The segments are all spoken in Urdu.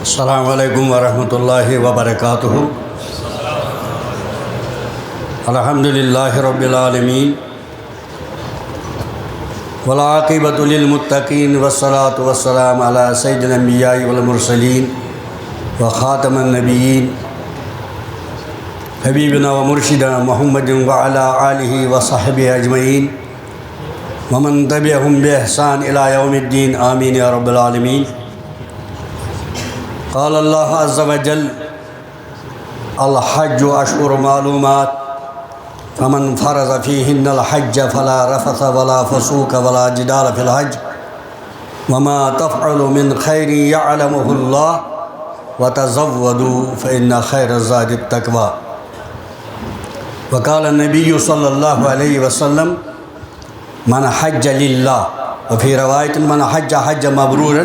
السلام علیکم ورحمۃ اللہ وبرکاتہ۔ الحمد للہ رب العالمین والعاقبۃ للمتقین والصلاة والسلام علی سید الانبیاء والمرسلین وخاتم النبیین حبیبنا ومرشدنا محمد وعلی آلہ وصحبہ اجمعین ومن تبعہم بإحسان الی یوم الدین آمین یا رب العالمین۔ قال اللہ عز وجل الحج اشہر معلومات فمن فرض فیہن الحج فلا رفث ولا فسوق ولا جدال فی الحج وما تفعل من خیر یعلمہ اللہ وتزودوا فإن خیر الزاد التقوی۔ وقال النبی صلی اللہ علیہ وسلم من حج للہ وفی روایت من حج حج مبرورا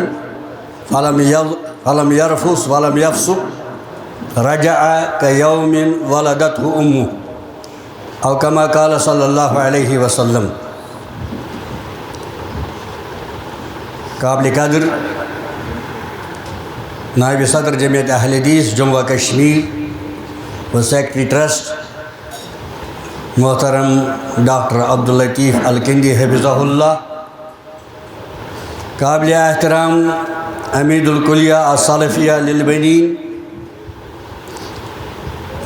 فلم يرفث ولم يفسق رجع كيوم ولدته امه او كما قال صلی اللہ علیہ وسلم۔ قابل قدر نائب صدر جمعیت اہل حدیث جموں و کشمیر و سیکٹری ٹرسٹ محترم ڈاکٹر عبداللطیف الکندی حفظہ اللہ، قابل احترام امید الکلیہ السلفیہ للبنین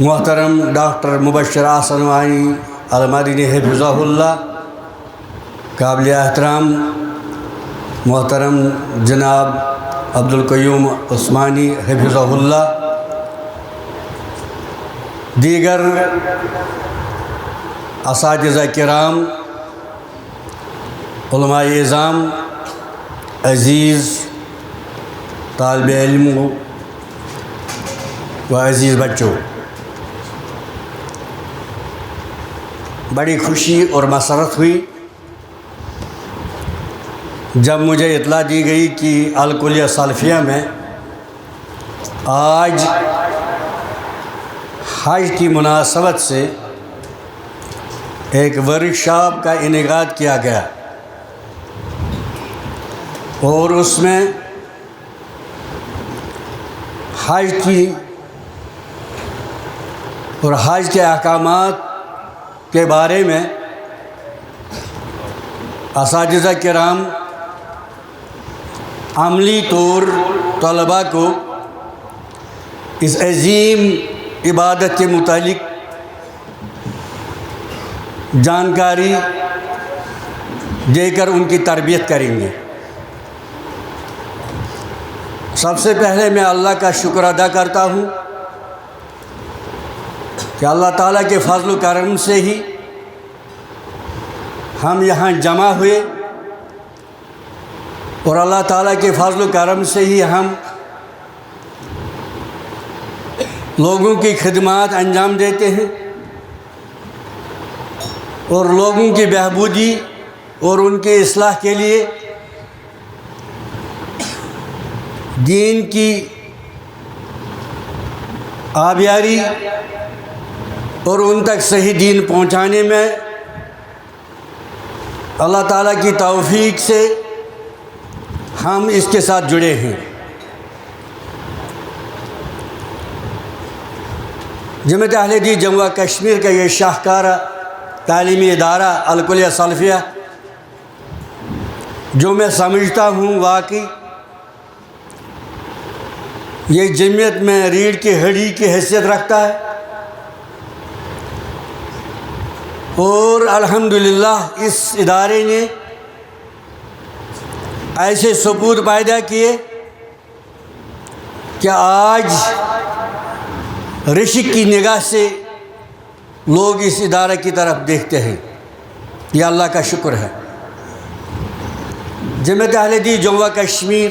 محترم ڈاکٹر مبشر احسن وانی المدنی حفظہ اللہ، قابل احترام محترم جناب عبدالقیوم عثمانی حفظہ اللہ، دیگر اساتذہ کرام، علماء اعظام، عزیز طالب علم و عزیز بچوں، بڑی خوشی اور مسرت ہوئی جب مجھے اطلاع دی گئی کہ الکلیہ سلفیہ میں آج حج کی مناسبت سے ایک ورکشاپ کا انعقاد کیا گیا اور اس میں حج کی اور حج کے احکامات کے بارے میں اساتذہ کرام عملی طور طلباء کو اس عظیم عبادت کے متعلق جانکاری دے کر ان کی تربیت کریں گے۔ سب سے پہلے میں اللہ کا شکر ادا کرتا ہوں کہ اللہ تعالیٰ کے فضل و کرم سے ہی ہم یہاں جمع ہوئے اور اللہ تعالیٰ کے فضل و کرم سے ہی ہم لوگوں کی خدمات انجام دیتے ہیں اور لوگوں کی بہبودی اور ان کی اصلاح کے لیے دین کی آبیاری اور ان تک صحیح دین پہنچانے میں اللہ تعالیٰ کی توفیق سے ہم اس کے ساتھ جڑے ہیں۔ جمعیت اہل حدیث جموں و کشمیر کا یہ شاہکار تعلیمی ادارہ الکلیہ سلفیہ جو میں سمجھتا ہوں واقعی یہ جمعیت میں ریڑھ کی ہڈی کی حیثیت رکھتا ہے اور الحمدللہ اس ادارے نے ایسے ثبوت پیدا کیے کہ آج رشک کی نگاہ سے لوگ اس ادارے کی طرف دیکھتے ہیں، یہ اللہ کا شکر ہے۔ جمعیت اہل حدیث جموں و کشمیر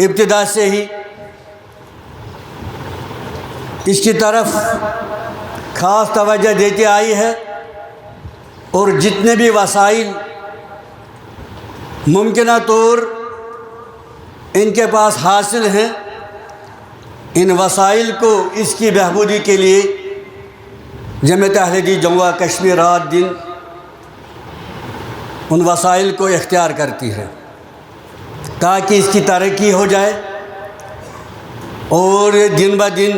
ابتدا سے ہی اس کی طرف خاص توجہ دیتی آئی ہے اور جتنے بھی وسائل ممکنہ طور ان کے پاس حاصل ہیں ان وسائل کو اس کی بہبودی کے لیے جمعیت اہل حدیث جموں و کشمیر رات دن ان وسائل کو اختیار کرتی ہے تاکہ اس کی ترقی ہو جائے اور یہ دن بہ دن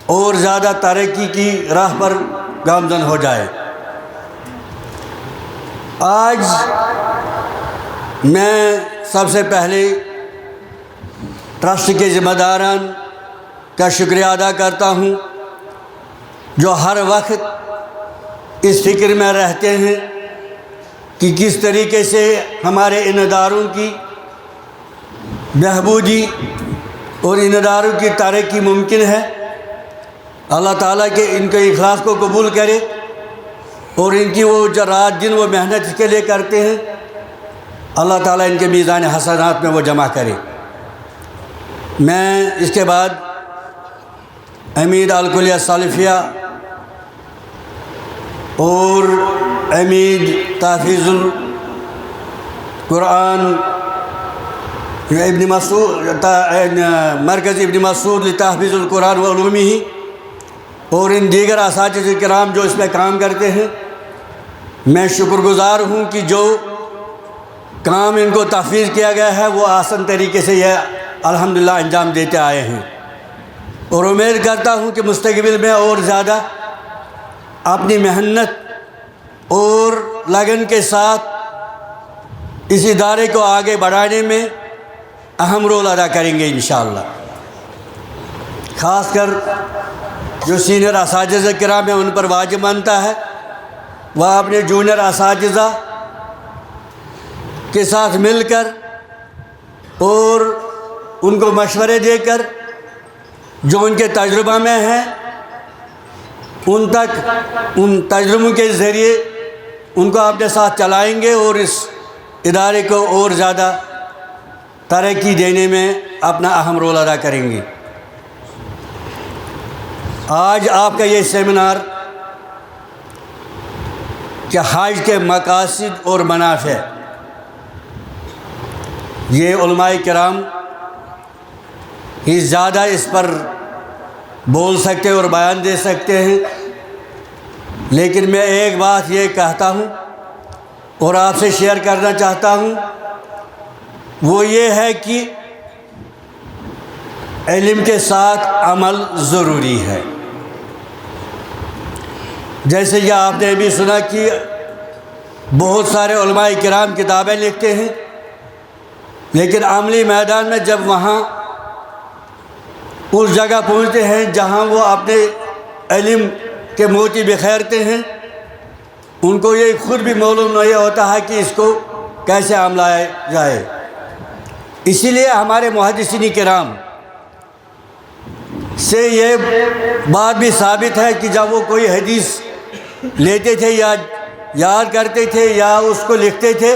اور زیادہ ترقی کی راہ پر گامزن ہو جائے۔ آج میں سب سے پہلے ٹرسٹ کے ذمہ داران کا شکریہ ادا کرتا ہوں جو ہر وقت اس فکر میں رہتے ہیں کہ کس طریقے سے ہمارے ان اداروں کی بہبودی اور ان اداروں کی ترقی ممکن ہے۔ اللہ تعالیٰ کے ان کے اخلاص کو قبول کرے اور ان کی وہ جو رات دن وہ محنت اس کے لیے کرتے ہیں، اللہ تعالیٰ ان کے میزان حسنات میں وہ جمع کرے۔ میں اس کے بعد امید الکلیہ سالفیہ اور امید تحفیظ القرآن ابن مسعود مرکز ابن مسعود لتحفیظ القرآن و علومہ اور ان دیگر اساتذہ کرام جو اس میں کام کرتے ہیں، میں شکر گزار ہوں کہ جو کام ان کو تحفیظ کیا گیا ہے وہ آسان طریقے سے یہ الحمدللہ انجام دیتے آئے ہیں، اور امید کرتا ہوں کہ مستقبل میں اور زیادہ اپنی محنت اور لگن کے ساتھ اس ادارے کو آگے بڑھانے میں اہم رول ادا کریں گے انشاءاللہ۔ خاص کر جو سینئر اساتذہ کرام ہیں ان پر واجب بنتا ہے وہ اپنے جونیئر اساتذہ کے ساتھ مل کر اور ان کو مشورے دے کر جو ان کے تجربہ میں ہیں ان تک ان تجربوں کے ذریعے ان کو اپنے ساتھ چلائیں گے اور اس ادارے کو اور زیادہ ترقی دینے میں اپنا اہم رول ادا کریں گے۔ آج آپ کا یہ سیمینار کہ حج کے مقاصد اور منافع، یہ علماء کرام ہی زیادہ اس پر بول سکتے اور بیان دے سکتے ہیں، لیکن میں ایک بات یہ کہتا ہوں اور آپ سے شیئر کرنا چاہتا ہوں، وہ یہ ہے کہ علم کے ساتھ عمل ضروری ہے۔ جیسے یہ آپ نے بھی سنا کہ بہت سارے علماء کرام کتابیں لکھتے ہیں، لیکن عملی میدان میں جب وہاں اس جگہ پہنچتے ہیں جہاں وہ اپنے علم کے موتی بکھیرتے ہیں، ان کو یہ خود بھی معلوم نہیں ہوتا ہے کہ اس کو کیسے عملایا جائے۔ اسی لیے ہمارے محدثین کرام سے یہ بات بھی ثابت ہے کہ جب وہ کوئی حدیث لیتے تھے یا یاد کرتے تھے یا اس کو لکھتے تھے،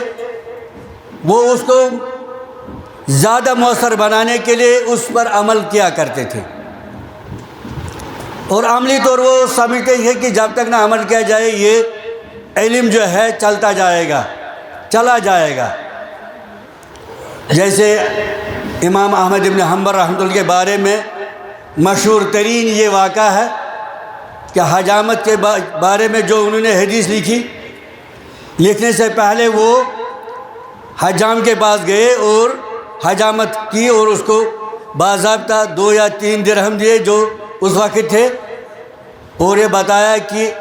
وہ اس کو زیادہ مؤثر بنانے کے لیے اس پر عمل کیا کرتے تھے، اور عملی طور وہ سمجھتے تھے کہ جب تک نہ عمل کیا جائے یہ علم جو ہے چلتا جائے گا، چلا جائے گا۔ جیسے امام احمد بن حنبل رحمۃ اللہ کے بارے میں مشہور ترین یہ واقعہ ہے کہ حجامت کے بارے میں جو انہوں نے حدیث لکھی، لکھنے سے پہلے وہ حجام کے پاس گئے اور حجامت کی اور اس کو باضابطہ 2 یا 3 درہم دیے جو اس وقت تھے، اور یہ بتایا کہ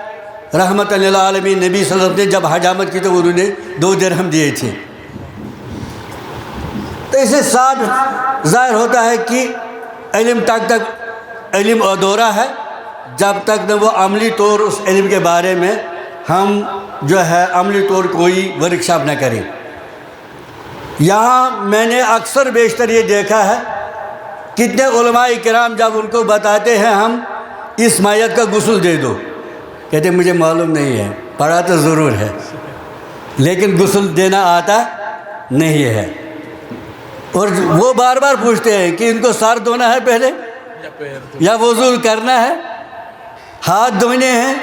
رحمت للعالمین نبی صلی اللہ علیہ وسلم نے جب حجامت کی تو انہوں نے 2 درہم دیے تھے۔ تو اسے صاف ظاہر ہوتا ہے کہ علم علم ادھورا ہے جب تک نہ وہ عملی طور اس علم کے بارے میں ہم جو ہے عملی طور کوئی ورکشاپ نہ کریں۔ یہاں میں نے اکثر بیشتر یہ دیکھا ہے کتنے علماء کرام جب ان کو بتاتے ہیں ہم اس میت کا غسل دے دو، کہتے مجھے معلوم نہیں ہے، پڑھا تو ضرور ہے لیکن غسل دینا آتا نہیں ہے، اور وہ بار بار پوچھتے ہیں کہ ان کو سر دھونا ہے پہلے یا وضو کرنا ہے، ہاتھ دھونے ہیں،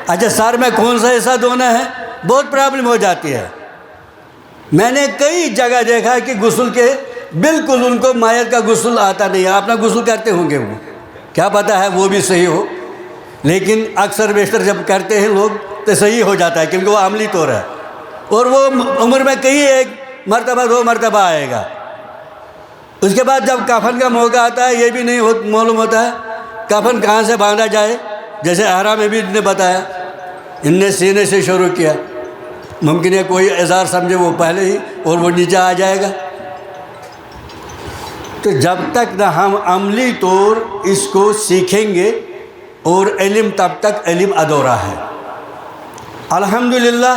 اچھا سر میں کون سا حصہ دھونا ہے، بہت پرابلم ہو جاتی ہے۔ میں نے کئی جگہ دیکھا کہ غسل کے بالکل ان کو میت کا غسل آتا نہیں ہے، اپنا غسل کرتے ہوں گے، وہ کیا پتہ ہے وہ بھی صحیح ہو، لیکن اکثر بیشتر جب کرتے ہیں لوگ تو صحیح ہو جاتا ہے کیونکہ وہ عملی طور ہے، اور وہ عمر میں کئی 1 مرتبہ 2 مرتبہ آئے گا۔ اس کے بعد جب کفن کا موقع آتا ہے یہ بھی نہیں معلوم ہوتا ہے کفن کہاں سے باندھا جائے. جیسے احرام میں بھی نے بتایا ان نے سینے سے شروع کیا، ممکن ہے کوئی ازار سمجھے وہ پہلے ہی اور وہ نیچے آ جائے گا. تو جب تک نہ ہم عملی طور اس کو سیکھیں گے اور علم تب تک علم ادھورا ہے. الحمدللہ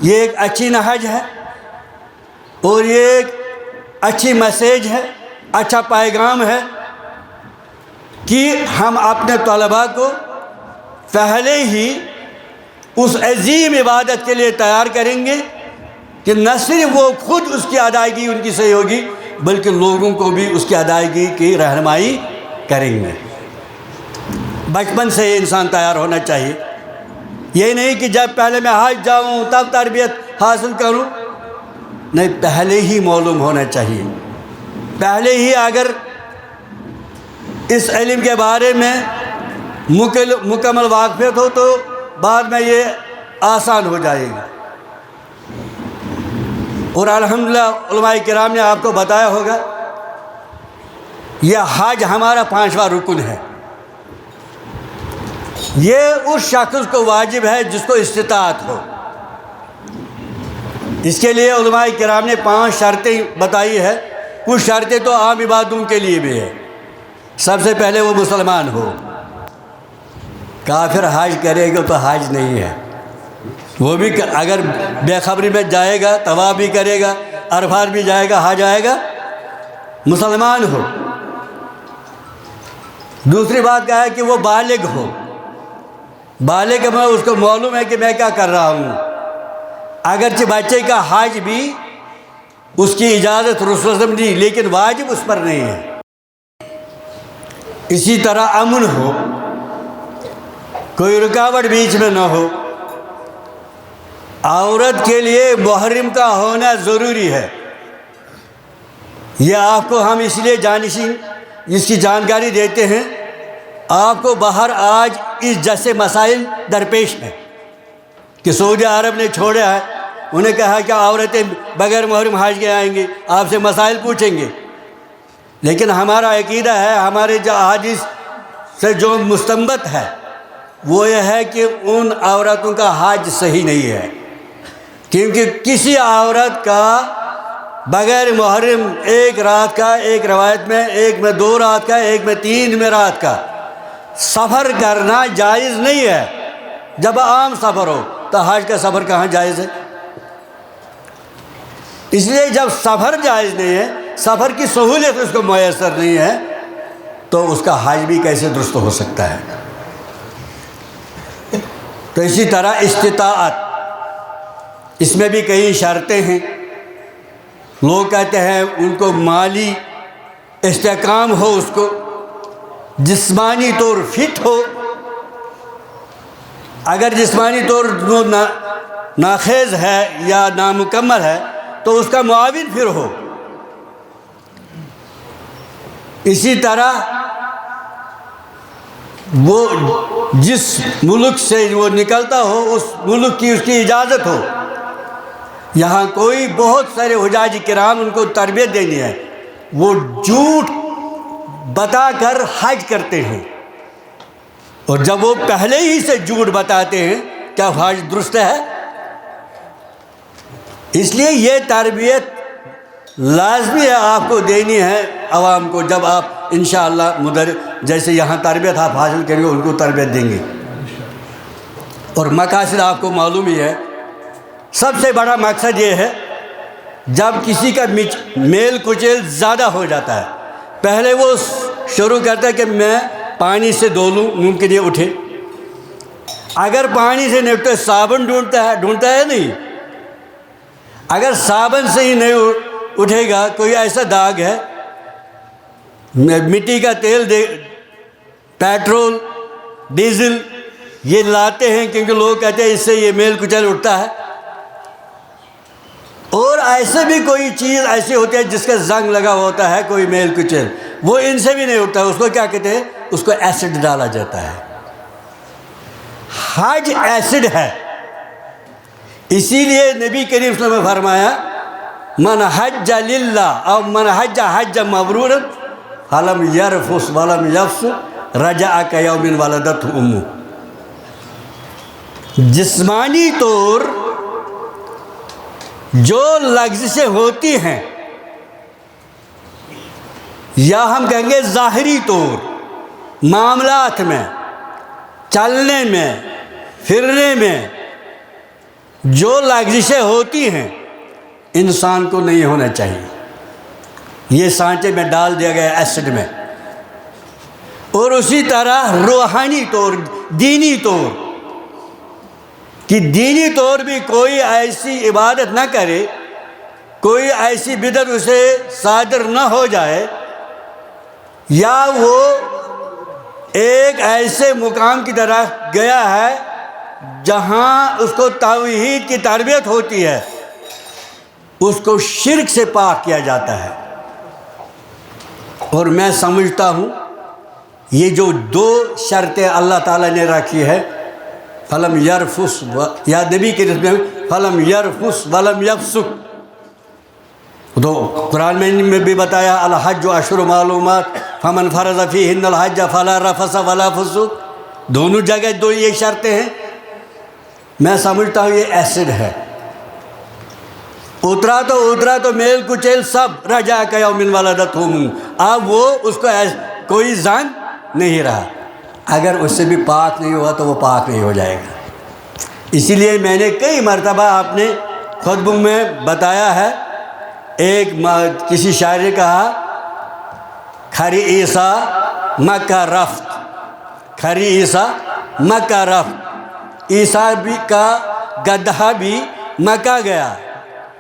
یہ ایک اچھی نہج ہے اور یہ ایک اچھی میسیج ہے، اچھا پیغام ہے کہ ہم اپنے طلباء کو پہلے ہی اس عظیم عبادت کے لیے تیار کریں گے کہ نہ صرف وہ خود اس کی ادائیگی ان کی صحیح ہوگی بلکہ لوگوں کو بھی اس کی ادائیگی کی رہنمائی کریں گے. بچپن سے یہ انسان تیار ہونا چاہیے. یہ نہیں کہ جب پہلے میں حج جاؤں تب تربیت حاصل کروں، نہیں، پہلے ہی معلوم ہونا چاہیے. پہلے ہی اگر اس علم کے بارے میں مکمل واقفیت ہو تو بعد میں یہ آسان ہو جائے گا. اور الحمدللہ علماء کرام نے آپ کو بتایا ہوگا یہ حج ہمارا 5واں رکن ہے. یہ اس شخص کو واجب ہے جس کو استطاعت ہو. اس کے لیے علماء کرام نے 5 شرطیں بتائی ہے. کچھ شرطیں تو عام عبادوں کے لیے بھی ہے. سب سے پہلے وہ مسلمان ہو. کافر حج کرے گا تو حج نہیں ہے. وہ بھی اگر بے خبری میں جائے گا طواف بھی کرے گا عرفات بھی جائے گا حج آئے گا، مسلمان ہو. دوسری بات کیا ہے کہ وہ بالغ ہو. بالغ میں اس کو معلوم ہے کہ میں کیا کر رہا ہوں. اگرچہ بچے کا حج بھی اس کی اجازت رسول دی لیکن واجب اس پر نہیں ہے. اسی طرح امن ہو، کوئی رکاوٹ بیچ میں نہ ہو. عورت کے لیے محرم کا ہونا ضروری ہے. یہ آپ کو ہم اس لیے جانشین اس کی جانکاری دیتے ہیں. آپ کو باہر آج اس جیسے مسائل درپیش ہیں کہ سعودی عرب نے چھوڑا ہے، انہیں کہا کہ عورتیں بغیر محرم حج کے آئیں گی، آپ سے مسائل پوچھیں گے. لیکن ہمارا عقیدہ ہے، ہمارے جو احادیث سے جو مستنبط ہے وہ یہ ہے کہ ان عورتوں کا حج صحیح نہیں ہے. کیونکہ کسی عورت کا بغیر محرم ایک رات کا، ایک روایت میں ایک میں 2 رات کا، ایک میں 3 میں رات کا سفر کرنا جائز نہیں ہے. جب عام سفر ہو تو حج کا سفر کہاں جائز ہے؟ اس لیے جب سفر جائز نہیں ہے، سفر کی سہولت اس کو میسر نہیں ہے، تو اس کا حج بھی کیسے درست ہو سکتا ہے؟ تو اسی طرح استطاعت، اس میں بھی کئی شرطیں ہیں. لوگ کہتے ہیں ان کو مالی استحکام ہو، اس کو جسمانی طور فٹ ہو. اگر جسمانی طور ناخیز ہے یا نامکمل ہے تو اس کا معاون پھر ہو. اسی طرح وہ جس ملک سے وہ نکلتا ہو اس ملک کی اس کی اجازت ہو. یہاں کوئی بہت سارے حجاج کرام ان کو تربیت دینی ہے، وہ جھوٹ بتا کر حج کرتے ہیں، اور جب وہ پہلے ہی سے جھوٹ بتاتے ہیں کیا حج درست ہے؟ اس لیے یہ تربیت لازمی ہے آپ کو دینی ہے عوام کو. جب آپ انشاءاللہ جیسے یہاں تربیت آپ حاصل کریں گے ان کو تربیت دیں گے. اور مقاصد آپ کو معلوم ہی ہے. سب سے بڑا مقصد یہ ہے جب کسی کا میل کچیل زیادہ ہو جاتا ہے، پہلے وہ شروع کرتا ہے کہ میں پانی سے دھو لوں، ممکن یہ اٹھے. اگر پانی سے نہیں اٹھتا صابن ڈھونڈتا ہے نہیں. اگر صابن سے ہی نہیں اٹھے گا، کوئی ایسا داغ ہے، مٹی کا تیل پیٹرول ڈیزل یہ لاتے ہیں کیونکہ لوگ کہتے ہیں اس سے یہ میل کچیل اٹھتا ہے. اور ایسے بھی کوئی چیز ایسی ہوتی ہے جس کا زنگ لگا ہوتا ہے، کوئی میل کچیل، وہ ان سے بھی نہیں اٹھتا. اس کو کیا کہتے ہیں؟ اس کو ایسڈ ڈالا جاتا ہے. حج ایسڈ ہے. اسی لیے نبی کریم صلی اللہ علیہ وسلم نے فرمایا من حج للہ او من حج حج مبرورا فلم یرفث ولم یفسق رجع کیوم ولدتہ امہ۔ جسمانی طور جو لغزشیں ہوتی ہیں یا ہم کہیں گے ظاہری طور معاملات میں، چلنے میں، پھرنے میں جو لغزشیں ہوتی ہیں انسان کو نہیں ہونا چاہیے۔ یہ سانچے میں ڈال دیا گیا ایسڈ میں۔ اور اسی طرح روحانی طور، دینی طور کہ دینی طور بھی کوئی ایسی عبادت نہ کرے، کوئی ایسی بدعت اسے صادر نہ ہو جائے، یا وہ ایک ایسے مقام کی طرف گیا ہے جہاں اس کو توحید کی تربیت ہوتی ہے، اس کو شرک سے پاک کیا جاتا ہے۔ اور میں سمجھتا ہوں یہ جو دو شرطیں اللہ تعالیٰ نے رکھی ہے، فلم یرفث، یا نبی کے رسم میں فلم یرفث ولم یفسق، تو قرآن میں بھی بتایا الحج اشہر معلومات فمن فرض فیہن الحج فلا رفث ولا فسوق، دونوں جگہ دو یہ شرطیں ہیں۔ میں سمجھتا ہوں یہ ایسڈ ہے، اترا تو میل کچیل سب رجع کیوم ولدتہ امہ، اب وہ اس کو کوئی زنگ نہیں رہا۔ اگر اس سے بھی پاک نہیں ہوا تو وہ پاک نہیں ہو جائے گا۔ اسی لیے میں نے کئی مرتبہ اپنے خطبوں میں بتایا ہے، ایک کسی شاعر نے کہا کھری عیسیٰ مکہ رفت، کھری عیسیٰ مکہ رفت، عیسیٰ بھی کا گدھا بھی مکہ گیا،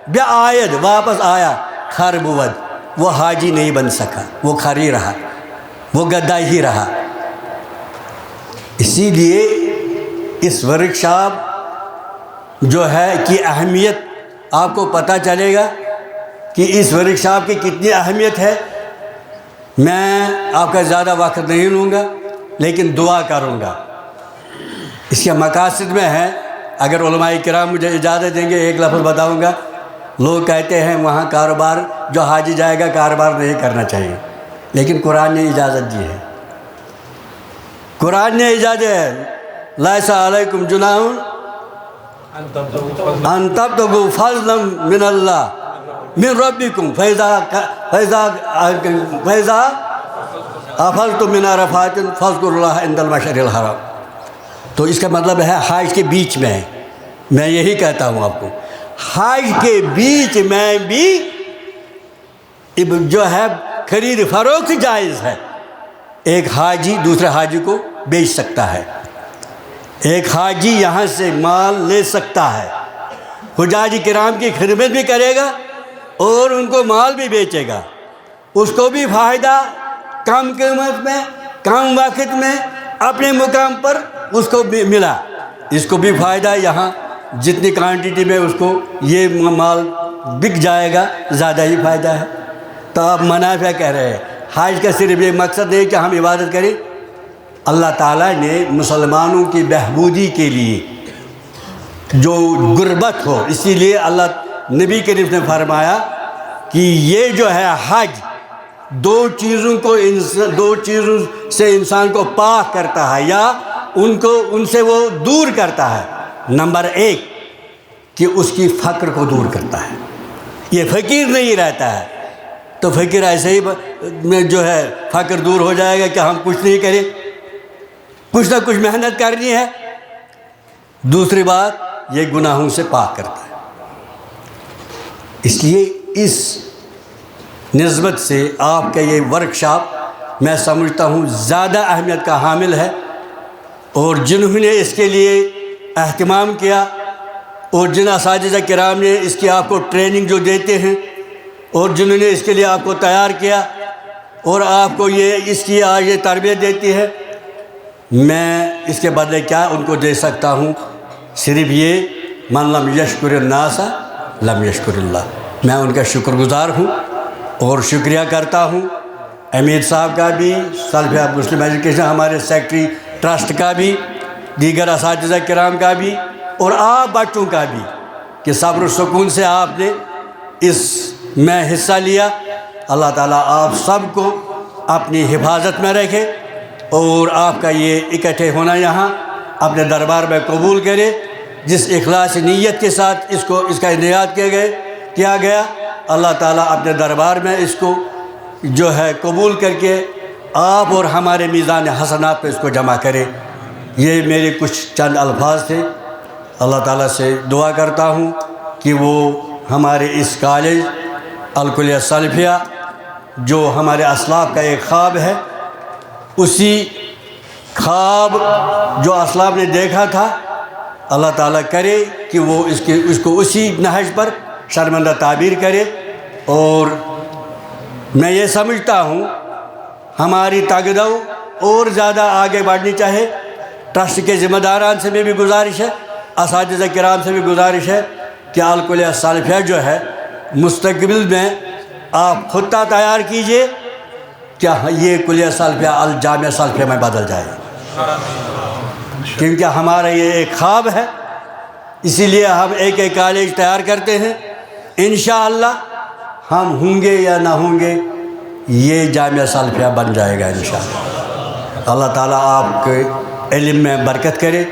بیاید واپس آیا، خر بود، وہ حاجی نہیں بن سکا، وہ کھری رہا، وہ گدھا ہی رہا۔ اسی لیے اس ورکشاپ جو ہے کی اہمیت آپ کو پتہ چلے گا کہ اس ورکشاپ کی کتنی اہمیت ہے۔ میں آپ کا زیادہ وقت نہیں لوں گا لیکن دعا کروں گا۔ اس کے مقاصد میں ہے، اگر علماء کرام مجھے اجازت دیں گے ایک لفظ بتاؤں گا۔ لوگ کہتے ہیں وہاں کاروبار، جو حاجی جائے گا کاروبار نہیں کرنا چاہیے، لیکن قرآن نے اجازت دی ہے، قرآن نے اجازت ہے، لیس علیکم جناح ان تبتغوا فضلا من اللہ من ربکم فإذا افضتم من عرفات فاذکروا اللہ عند المشعر الحرام۔ تو اس کا مطلب ہے حج کے بیچ میں، میں یہی کہتا ہوں آپ کو، حج کے بیچ میں بھی جو ہے خرید فروخت جائز ہے۔ ایک حاجی دوسرے حاجی کو بیچ سکتا ہے، ایک حاجی یہاں سے مال لے سکتا ہے، حجاج کرام کی خدمت بھی کرے گا اور ان کو مال بھی بیچے گا، اس کو بھی فائدہ کم قیمت میں، کم وقت میں، اپنے مقام پر اس کو بھی ملا، اس کو بھی فائدہ، یہاں جتنی کوانٹٹی میں اس کو یہ مال بک جائے گا زیادہ ہی فائدہ ہے۔ تو آپ منافع کہہ رہے ہیں۔ حج کا صرف یہ مقصد نہیں کہ ہم عبادت کریں، اللہ تعالیٰ نے مسلمانوں کی بہبودی کے لیے جو غربت ہو، اسی لیے اللہ نبی کریم نے فرمایا کہ یہ جو ہے حج دو چیزوں سے انسان کو پاک کرتا ہے، یا ان سے وہ دور کرتا ہے۔ نمبر ایک کہ اس کی فقر کو دور کرتا ہے، یہ فقیر نہیں رہتا ہے، تو فقیر ایسے ہی جو ہے فقر دور ہو جائے گا کہ ہم کچھ نہیں کریں، کچھ نہ کچھ محنت کرنی ہے۔ دوسری بات یہ گناہوں سے پاک کرتا ہے۔ اس لیے اس نسبت سے آپ کا یہ ورکشاپ میں سمجھتا ہوں زیادہ اہمیت کا حامل ہے، اور جنہوں نے اس کے لیے اہتمام کیا اور جن اساتذہ کرام نے اس کی آپ کو ٹریننگ جو دیتے ہیں اور جنہوں نے اس کے لیے آپ کو تیار کیا اور آپ کو اس کی آج یہ تربیت دیتی ہے، میں اس کے بدلے کیا ان کو دے سکتا ہوں؟ صرف یہ من لم یشکر الناس لم یشکر اللہ۔ میں ان کا شکر گزار ہوں اور شکریہ کرتا ہوں امیر صاحب کا بھی، سلفیہ مسلم ایجوکیشن ہمارے سیکٹری ٹرسٹ کا بھی، دیگر اساتذہ کرام کا بھی، اور آپ بچوں کا بھی، کہ صبر و سکون سے آپ نے اس میں حصہ لیا، اللہ تعالیٰ آپ سب کو اپنی حفاظت میں رکھے اور آپ کا یہ اکٹھے ہونا یہاں اپنے دربار میں قبول کرے۔ جس اخلاص نیت کے ساتھ اس کا انعقاد کیا گیا، اللہ تعالیٰ اپنے دربار میں اس کو جو ہے قبول کر کے آپ اور ہمارے میزان حسنات پہ اس کو جمع کرے۔ یہ میرے کچھ چند الفاظ تھے۔ اللہ تعالیٰ سے دعا کرتا ہوں کہ وہ ہمارے اس کالج الکلیہ السلفیہ جو ہمارے اسلاف کا ایک خواب ہے، اسی خواب جو اسلاف نے دیکھا تھا، اللہ تعالیٰ کرے کہ وہ اس کو اسی نہج پر شرمندہ تعبیر کرے۔ اور میں یہ سمجھتا ہوں ہماری تاغدو اور زیادہ آگے بڑھنی چاہے۔ ٹرسٹ کے ذمہ داران سے بھی گزارش ہے، اساتذہ کرام سے بھی گزارش ہے کہ الکلیہ السلفیہ جو ہے مستقبل میں آپ خطہ تیار کیجئے کہ یہ کلیہ سلفیہ الجامعہ سلفیہ میں بدل جائے، کیونکہ ہمارا یہ ایک خواب ہے، اسی لیے ہم ایک کالج تیار کرتے ہیں۔ انشاءاللہ ہم ہوں گے یا نہ ہوں گے، یہ جامعہ سلفیہ بن جائے گا انشاءاللہ۔ اللہ تعالیٰ آپ کے علم میں برکت کرے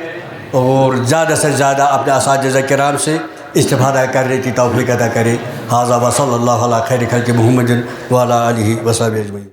اور زیادہ سے زیادہ اپنے اساتذہ کرام سے استفادہ کرنے کی توفیق عطا کرے۔ ھذا وصلی اللہ علی خیر خلق محمد وعلی آلہ وصحبہ اجمعین۔